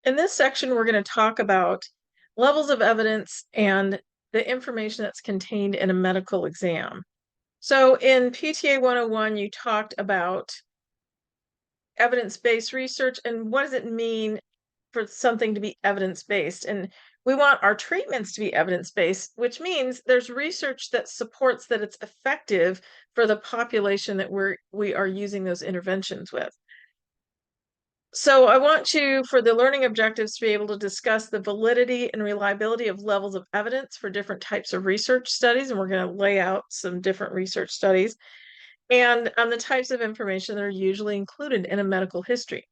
In this section, we're going to talk about levels of evidence and the information that's contained in a medical exam. So in PTA 101, you talked about evidence-based research and what does it mean for something to be evidence-based. And we want our treatments to be evidence-based, which means there's research that supports that it's effective for the population that we are using those interventions with. So I want to, for the learning objectives, to be able to discuss the validity and reliability of levels of evidence for different types of research studies, and we're going to lay out some different research studies, and the types of information that are usually included in a medical history.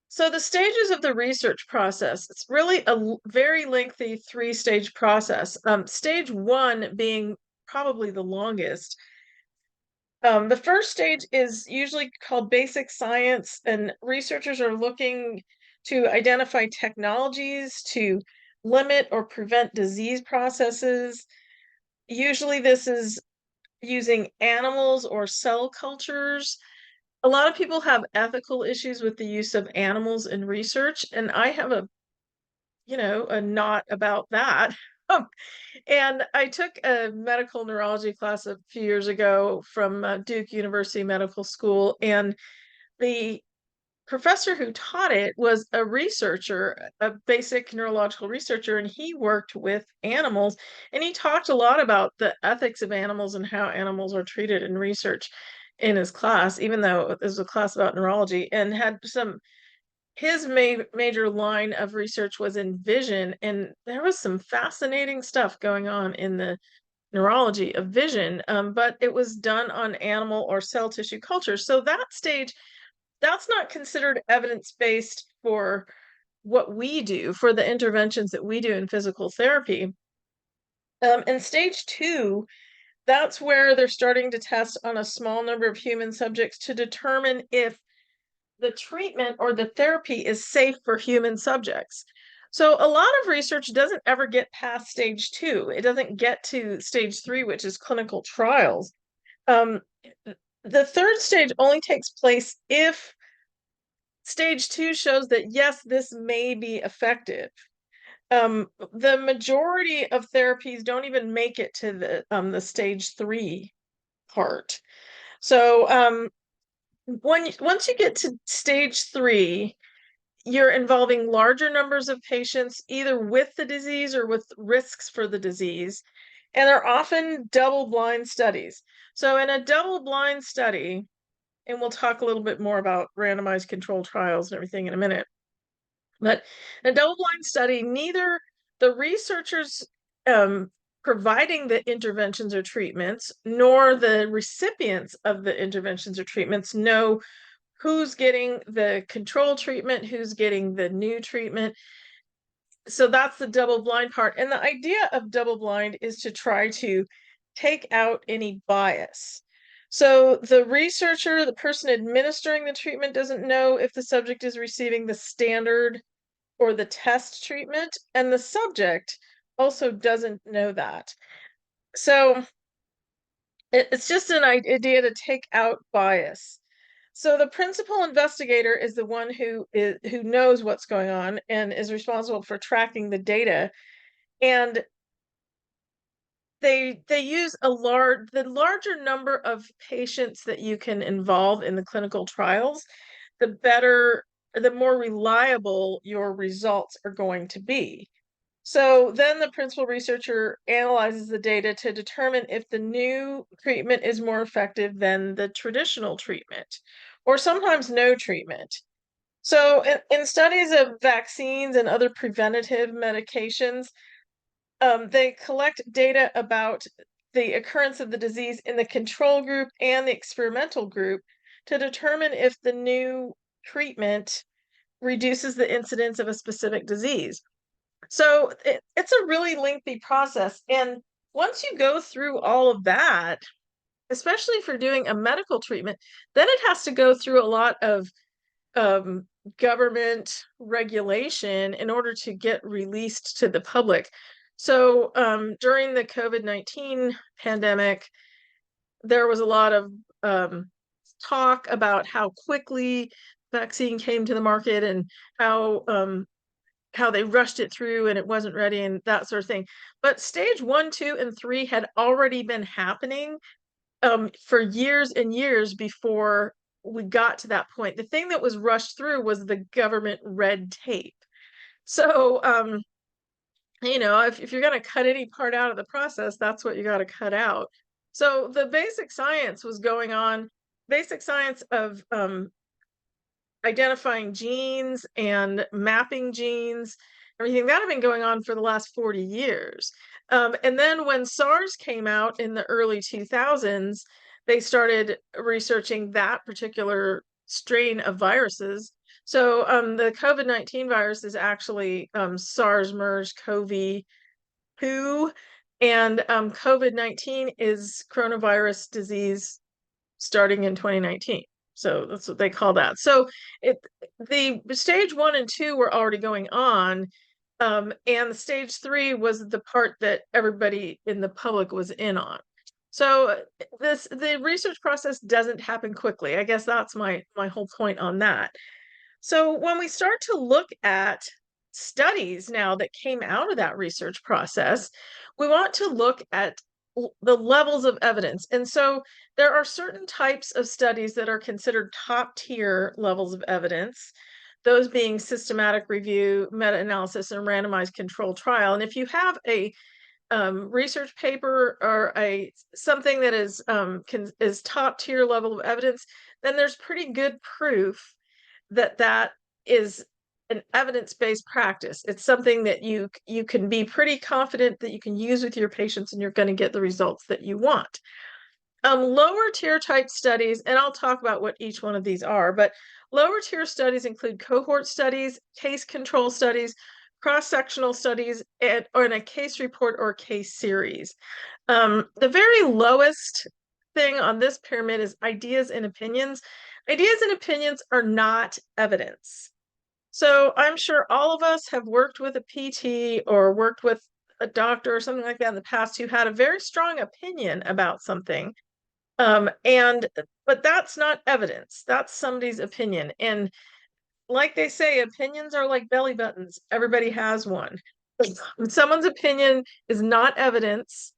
So the stages of the research process, it's really a very lengthy three-stage process. Stage one being probably the longest. The first stage is usually called basic science, and researchers are looking to identify technologies to limit or prevent disease processes. Usually, this is using animals or cell cultures. A lot of people have ethical issues with the use of animals in research, and I have a not about that. And I took a medical neurology class a few years ago from Duke University Medical School, and the professor who taught it was a researcher, a basic neurological researcher, and he worked with animals, and he talked a lot about the ethics of animals and how animals are treated in research in his class, even though it was a class about neurology, and had some his major line of research was in vision, and there was some fascinating stuff going on in the neurology of vision, but it was done on animal or cell tissue culture. So that stage, that's not considered evidence-based for what we do, for the interventions that we do in physical therapy. In stage two, that's where they're starting to test on a small number of human subjects to determine if the treatment or the therapy is safe for human subjects. So a lot of research doesn't ever get past stage two. It doesn't get to stage three, which is clinical trials. Um, the third stage only takes place if stage two shows that, yes, this may be effective. The majority of therapies don't even make it to the stage three part. So once you get to stage three, you're involving larger numbers of patients, either with the disease or with risks for the disease. And they're often double-blind studies. So in a double-blind study, and we'll talk a little bit more about randomized controlled trials and everything in a minute, but in a double-blind study, neither the researchers providing the interventions or treatments, nor the recipients of the interventions or treatments know who's getting the control treatment, who's getting the new treatment. So that's the double blind part. And the idea of double blind is to try to take out any bias. So the researcher, the person administering the treatment, doesn't know if the subject is receiving the standard or the test treatment, and the subject also doesn't know that. So it's just an idea to take out bias. So the principal investigator is the one who knows what's going on and is responsible for tracking the data. And they use the larger number of patients that you can involve in the clinical trials, the more reliable your results are going to be. So then the principal researcher analyzes the data to determine if the new treatment is more effective than the traditional treatment, or sometimes no treatment. So in studies of vaccines and other preventative medications, they collect data about the occurrence of the disease in the control group and the experimental group to determine if the new treatment reduces the incidence of a specific disease. So it's a really lengthy process. And once you go through all of that, especially for doing a medical treatment, then it has to go through a lot of um, government regulation in order to get released to the public. So during the COVID-19 pandemic, there was a lot of talk about how quickly vaccine came to the market and how they rushed it through and it wasn't ready and that sort of thing. But stage 1, 2, and 3 had already been happening for years and years before we got to that point. The thing that was rushed through was the government red tape. So, if you're going to cut any part out of the process, that's what you got to cut out. So the basic science was going on, basic science of identifying genes and mapping genes, everything that had been going on for the last 40 years. And then when SARS came out in the early 2000s, they started researching that particular strain of viruses. So the COVID-19 virus is actually SARS-MERS-CoV-2, and COVID-19 is coronavirus disease starting in 2019. So that's what they call that. So the stage 1 and 2 were already going on, and the stage 3 was the part that everybody in the public was in on. So the research process doesn't happen quickly. I guess that's my whole point on that. So when we start to look at studies now that came out of that research process, we want to look at the levels of evidence. And so there are certain types of studies that are considered top tier levels of evidence, those being systematic review, meta-analysis, and randomized controlled trial. And if you have a research paper or something that is top tier level of evidence, then there's pretty good proof that that is an evidence-based practice. It's something that you can be pretty confident that you can use with your patients and you're going to get the results that you want. Lower tier type studies, and I'll talk about what each one of these are, but lower tier studies include cohort studies, case control studies, cross-sectional studies, or in a case report or case series. The very lowest thing on this pyramid is ideas and opinions. Ideas and opinions are not evidence. So I'm sure all of us have worked with a PT or worked with a doctor or something like that in the past who had a very strong opinion about something. But that's not evidence. That's somebody's opinion. And like they say, opinions are like belly buttons. Everybody has one. Someone's opinion is not evidence.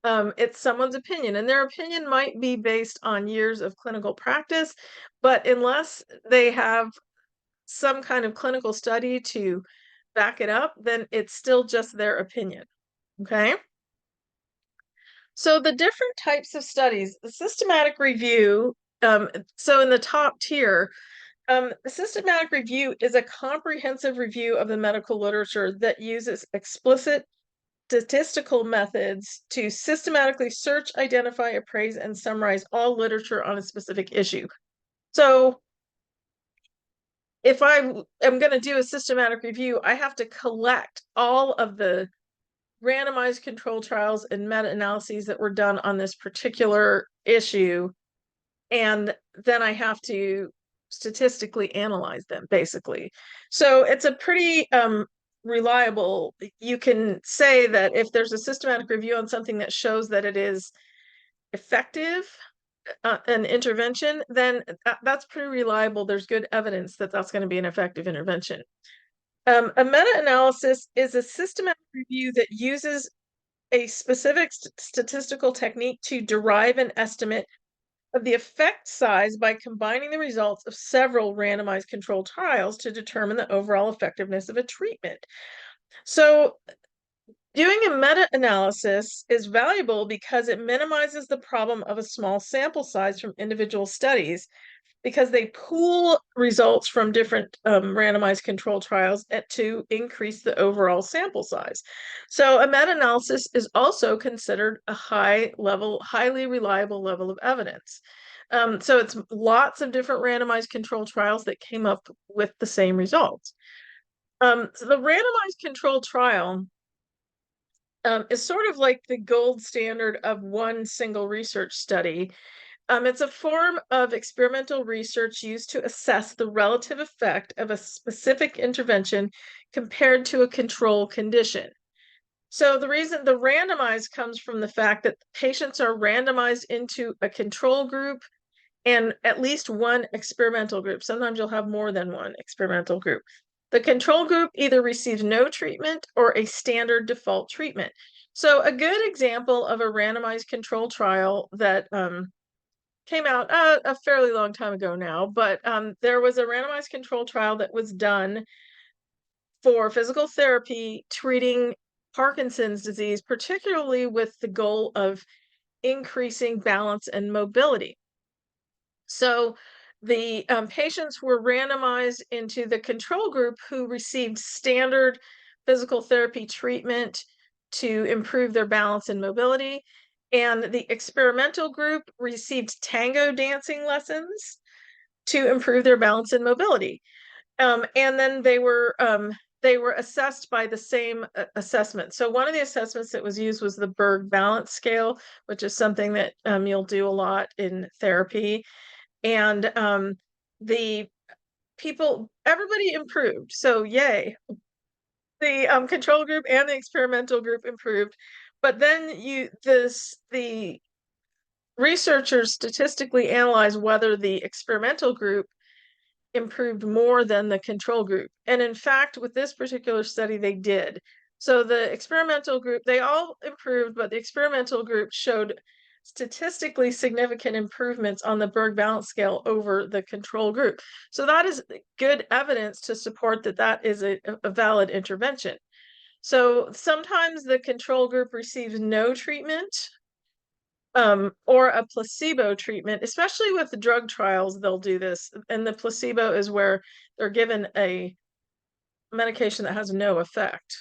It's someone's opinion, and their opinion might be based on years of clinical practice, but unless they have some kind of clinical study to back it up, then it's still just their opinion. Okay? So the different types of studies, the systematic review, so in the top tier, the systematic review is a comprehensive review of the medical literature that uses explicit statistical methods to systematically search, identify, appraise, and summarize all literature on a specific issue. So if I am going to do a systematic review, I have to collect all of the randomized control trials and meta-analyses that were done on this particular issue, and then I have to statistically analyze them, basically. So it's a pretty reliable. You can say that if there's a systematic review on something that shows that it is effective, an intervention, then that's pretty reliable. There's good evidence that that's going to be an effective intervention. A meta-analysis is a systematic review that uses a specific statistical technique to derive an estimate of the effect size by combining the results of several randomized controlled trials to determine the overall effectiveness of a treatment. So doing a meta-analysis is valuable because it minimizes the problem of a small sample size from individual studies, because they pool results from different randomized control trials to increase the overall sample size. So a meta-analysis is also considered a highly reliable level of evidence. So it's lots of different randomized control trials that came up with the same results. So the randomized control trial is sort of like the gold standard of one single research study. It's a form of experimental research used to assess the relative effect of a specific intervention compared to a control condition. So the reason the randomized comes from the fact that patients are randomized into a control group and at least one experimental group. Sometimes you'll have more than one experimental group. The control group either received no treatment or a standard default treatment. So a good example of a randomized control trial that came out a fairly long time ago now, but there was a randomized control trial that was done for physical therapy treating Parkinson's disease, particularly with the goal of increasing balance and mobility. So the patients were randomized into the control group who received standard physical therapy treatment to improve their balance and mobility. And the experimental group received tango dancing lessons to improve their balance and mobility. And then they were assessed by the same assessment. So one of the assessments that was used was the Berg Balance Scale, which is something that you'll do a lot in therapy. And the everybody improved. So yay. The control group and the experimental group improved. But then the researchers statistically analyzed whether the experimental group improved more than the control group. And in fact, with this particular study, they did. So the experimental group, they all improved, but the experimental group showed statistically significant improvements on the Berg Balance Scale over the control group. So that is good evidence to support that that is a valid intervention. So sometimes the control group receives no treatment or a placebo treatment, especially with the drug trials, they'll do this. And the placebo is where they're given a medication that has no effect,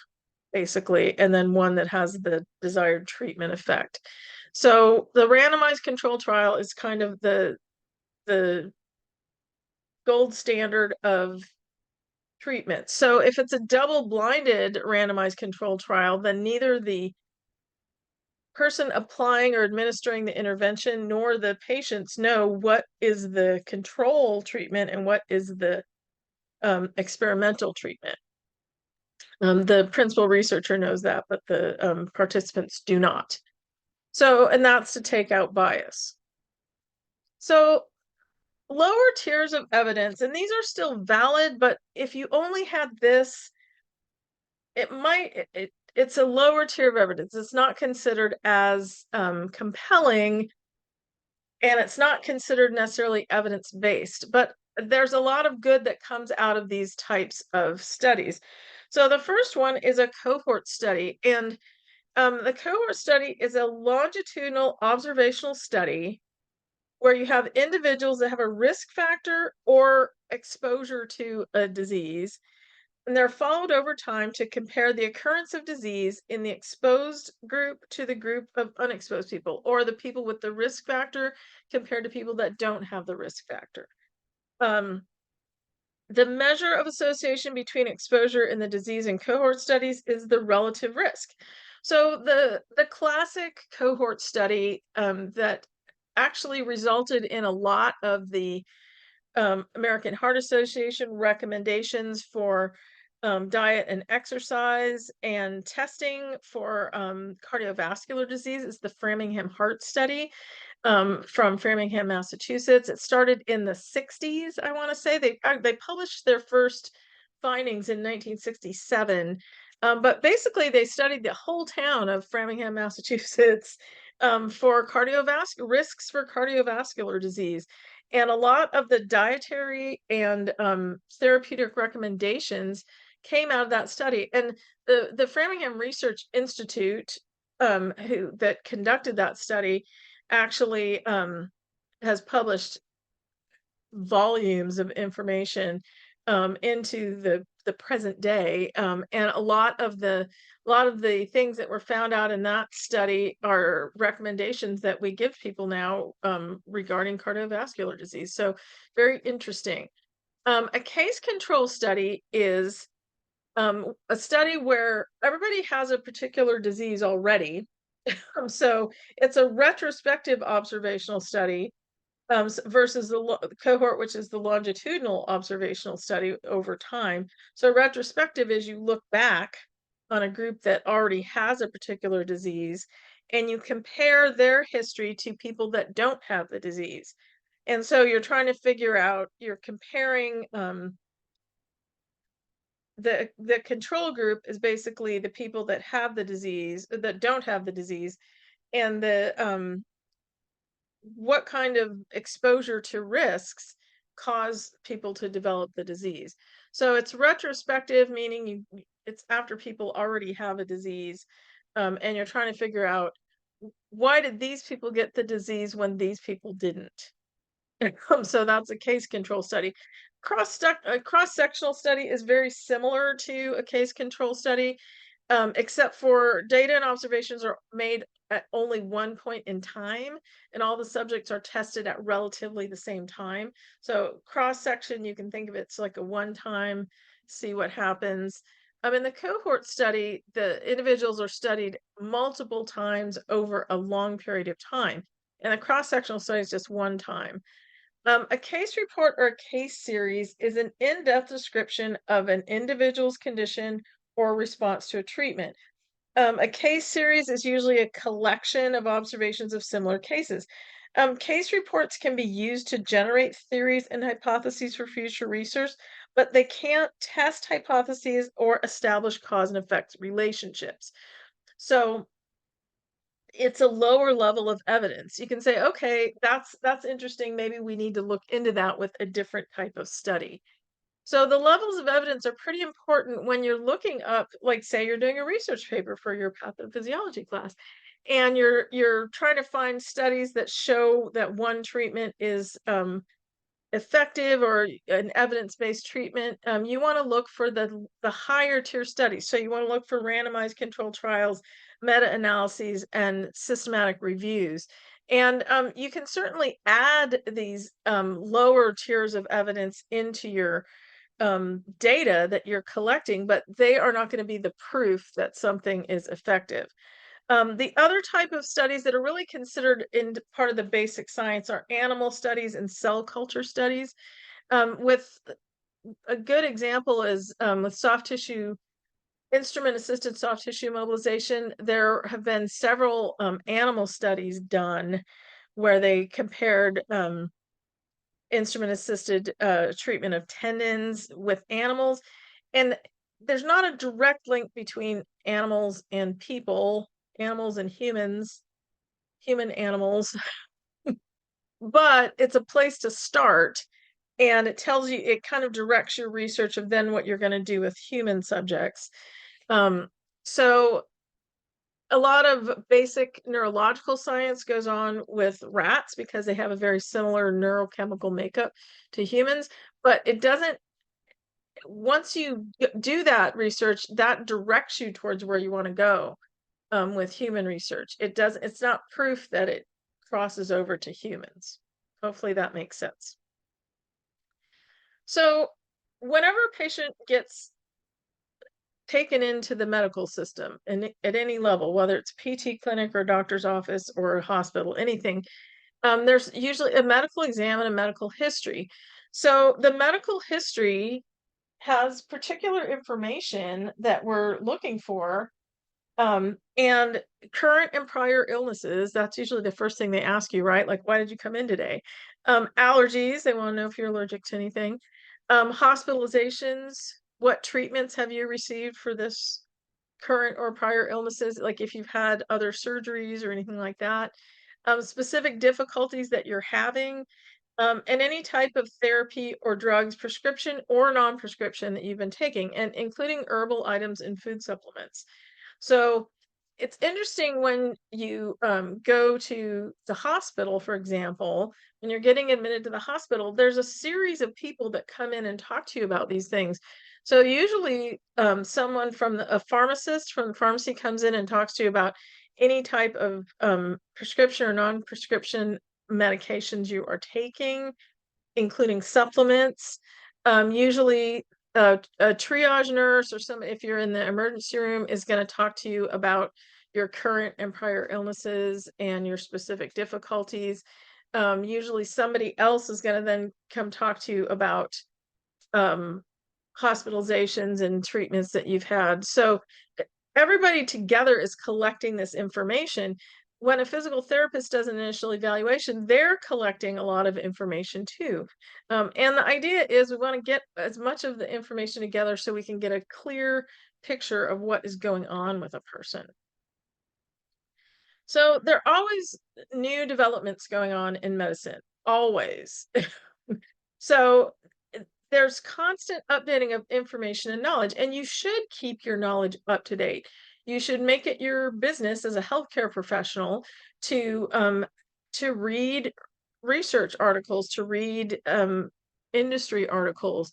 basically, and then one that has the desired treatment effect. So the randomized control trial is kind of the gold standard of treatment. So if it's a double-blinded randomized control trial, then neither the person applying or administering the intervention nor the patients know what is the control treatment and what is the experimental treatment. The principal researcher knows that, but the participants do not. So, and that's to take out bias. So lower tiers of evidence, and these are still valid, but if you only had this, it's a lower tier of evidence. It's not considered as compelling, and it's not considered necessarily evidence-based, but there's a lot of good that comes out of these types of studies. So the first one is a cohort study, and the cohort study is a longitudinal observational study where you have individuals that have a risk factor or exposure to a disease, and they're followed over time to compare the occurrence of disease in the exposed group to the group of unexposed people, or the people with the risk factor compared to people that don't have the risk factor. The measure of association between exposure and the disease in cohort studies is the relative risk. So the classic cohort study that actually resulted in a lot of the American Heart Association recommendations for diet and exercise and testing for cardiovascular disease is the Framingham Heart Study from Framingham, Massachusetts. It started in the 60s, I want to say. They published their first findings in 1967. But basically, they studied the whole town of Framingham, Massachusetts for risks for cardiovascular disease. And a lot of the dietary and therapeutic recommendations came out of that study. And the Framingham Research Institute, that conducted that study, actually has published volumes of information into the present day, and a lot of the things that were found out in that study are recommendations that we give people now regarding cardiovascular disease. So very interesting. A case control study is a study where everybody has a particular disease already. So it's a retrospective observational study versus the cohort, which is the longitudinal observational study over time. So retrospective is you look back on a group that already has a particular disease and you compare their history to people that don't have the disease. And so you're trying to figure out, you're comparing the control group is basically the people that have the disease, that don't have the disease, and the what kind of exposure to risks cause people to develop the disease. So it's retrospective, meaning it's after people already have a disease, and you're trying to figure out why did these people get the disease when these people didn't. So that's a case control study. A cross-sectional study is very similar to a case control study, except for data and observations are made at only one point in time, and all the subjects are tested at relatively the same time. So cross-section, you can think of it's like a one-time, see what happens. In the cohort study, the individuals are studied multiple times over a long period of time, and a cross-sectional study is just one time. A case report or a case series is an in-depth description of an individual's condition or response to a treatment. A case series is usually a collection of observations of similar cases. Case reports can be used to generate theories and hypotheses for future research, but they can't test hypotheses or establish cause and effect relationships. So it's a lower level of evidence. You can say, okay, that's interesting. Maybe we need to look into that with a different type of study. So the levels of evidence are pretty important when you're looking up, like say you're doing a research paper for your pathophysiology class, and you're trying to find studies that show that one treatment is effective or an evidence-based treatment. You want to look for the higher tier studies. So you want to look for randomized controlled trials, meta-analyses, and systematic reviews. And you can certainly add these lower tiers of evidence into your data that you're collecting, but they are not going to be the proof that something is effective. The other type of studies that are really considered in part of the basic science are animal studies and cell culture studies. With a good example is with soft tissue, instrument-assisted soft tissue mobilization, there have been several animal studies done where they compared instrument-assisted treatment of tendons with animals. And there's not a direct link between animals and people, animals and humans, human animals, but it's a place to start. And it tells you, it kind of directs your research of then what you're going to do with human subjects. So a lot of basic neurological science goes on with rats because they have a very similar neurochemical makeup to humans, but it doesn't, once you do that research, that directs you towards where you want to go with human research. It's not proof that it crosses over to humans. Hopefully that makes sense. So whenever a patient gets taken into the medical system and at any level, whether it's PT clinic or doctor's office or a hospital, anything, there's usually a medical exam and a medical history. So the medical history has particular information that we're looking for, and current and prior illnesses. That's usually the first thing they ask you, right? Like, why did you come in today? Allergies, they want to know if you're allergic to anything. Hospitalizations, what treatments have you received for this current or prior illnesses? Like if you've had other surgeries or anything like that. Specific difficulties that you're having, and any type of therapy or drugs, prescription or non-prescription, that you've been taking, and including herbal items and food supplements. So it's interesting when you go to the hospital, for example, when you're getting admitted to the hospital, there's a series of people that come in and talk to you about these things. So usually someone from a pharmacist from the pharmacy comes in and talks to you about any type of prescription or non-prescription medications you are taking, including supplements. Usually a triage nurse or some, if you're in the emergency room, is going to talk to you about your current and prior illnesses and your specific difficulties. Usually somebody else is going to then come talk to you about hospitalizations and treatments that you've had. So everybody together is collecting this information. when a physical therapist does an initial evaluation, they're collecting a lot of information too. And the idea is we want to get as much of the information together so we can get a clear picture of what is going on with a person. So there are always new developments going on in medicine, always. So there's constant updating of information and knowledge, and you should keep your knowledge up to date. You should make it your business as a healthcare professional to read research articles, to read industry articles,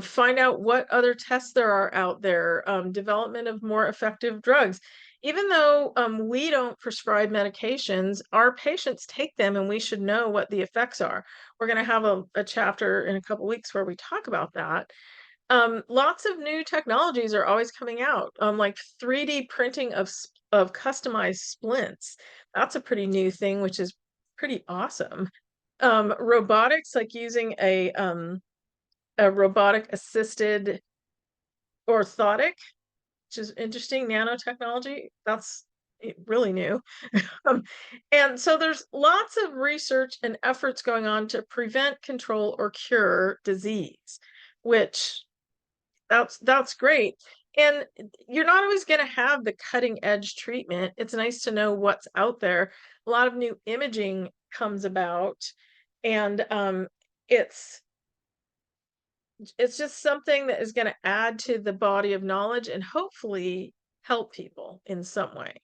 find out what other tests there are out there, development of more effective drugs. Even though we don't prescribe medications, our patients take them, and we should know what the effects are. We're going to have a chapter in a couple weeks where we talk about that. Lots of new technologies are always coming out, like 3D printing of customized splints. That's a pretty new thing, which is pretty awesome. Robotics, like using a robotic assisted orthotic, which is interesting, nanotechnology. That's really new. Um, and so there's lots of research and efforts going on to prevent, control, or cure disease, which that's great. And you're not always going to have the cutting edge treatment. It's nice to know what's out there. A lot of new imaging comes about, and it's it's just something that is going to add to the body of knowledge and hopefully help people in some way.